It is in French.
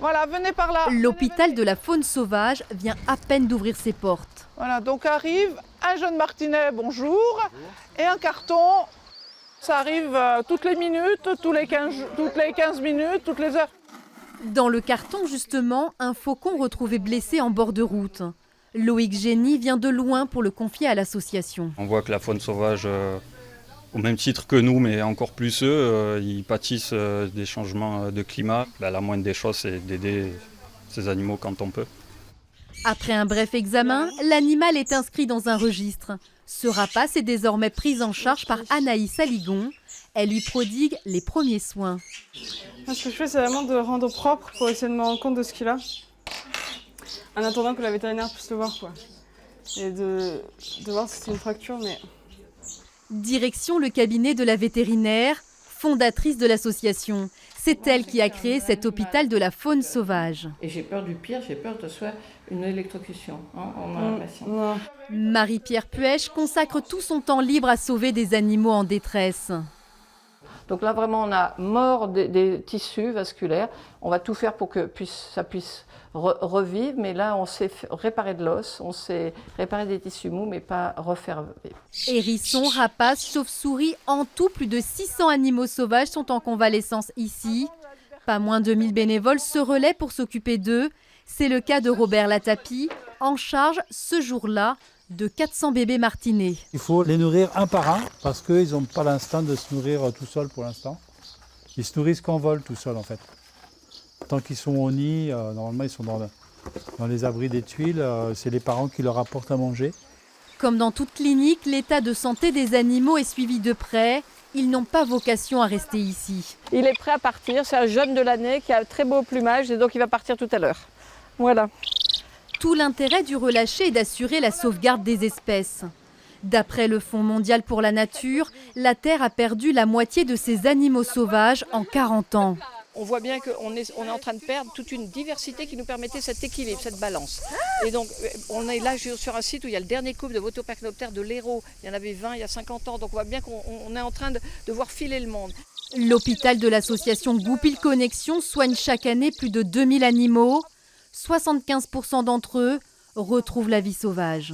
Voilà, venez par là. L'hôpital de la faune sauvage vient à peine d'ouvrir ses portes. Voilà, donc arrive un jeune martinet, bonjour, et un carton. Ça arrive toutes les minutes, toutes les 15 minutes, toutes les heures. Dans le carton, justement, un faucon retrouvé blessé en bord de route. Loïc Génie vient de loin pour le confier à l'association. On voit que la faune sauvage, au même titre que nous, mais encore plus eux, ils pâtissent des changements de climat. La moindre des choses, c'est d'aider ces animaux quand on peut. Après un bref examen, l'animal est inscrit dans un registre. Ce rapace est désormais pris en charge par Anaïs Aligon. Elle lui prodigue les premiers soins. Moi, ce que je fais, c'est vraiment de le rendre propre pour essayer de me rendre compte de ce qu'il a. En attendant que la vétérinaire puisse le voir, quoi. Et de voir si c'est une fracture, mais... Direction le cabinet de la vétérinaire, fondatrice de l'association. C'est elle qui a créé cet hôpital de la faune sauvage. Et j'ai peur du pire, j'ai peur que ce soit une électrocution. On a un patient. Marie-Pierre Puech consacre tout son temps libre à sauver des animaux en détresse. Donc là, vraiment, on a mort des tissus vasculaires. On va tout faire pour que ça puisse revivre. Mais là, on sait réparer de l'os, on sait réparer des tissus mous, mais pas refaire vivre. Hérissons, rapaces, chauves-souris, en tout, plus de 600 animaux sauvages sont en convalescence ici. Pas moins de 1000 bénévoles se relaient pour s'occuper d'eux. C'est le cas de Robert Latapi, en charge ce jour-là de 400 bébés martinets. Il faut les nourrir un par un parce qu'ils n'ont pas l'instinct de se nourrir tout seuls pour l'instant. Ils se nourrissent qu'en vol tout seuls en fait. Tant qu'ils sont au nid, normalement ils sont dans les abris des tuiles, c'est les parents qui leur apportent à manger. Comme dans toute clinique, l'état de santé des animaux est suivi de près. Ils n'ont pas vocation à rester ici. Il est prêt à partir, c'est un jeune de l'année qui a un très beau plumage et donc il va partir tout à l'heure. Voilà. Tout l'intérêt du relâché est d'assurer la sauvegarde des espèces. D'après le Fonds mondial pour la nature, la Terre a perdu la moitié de ses animaux sauvages en 40 ans. On voit bien qu'on est en train de perdre toute une diversité qui nous permettait cet équilibre, cette balance. Et donc, on est là sur un site où il y a le dernier couple de Votopacnoptères de l'Hérault. Il y en avait 20 il y a 50 ans, donc on voit bien qu'on est en train de voir filer le monde. L'hôpital de l'association Goupil Connexion soigne chaque année plus de 2000 animaux. 75% d'entre eux retrouvent la vie sauvage.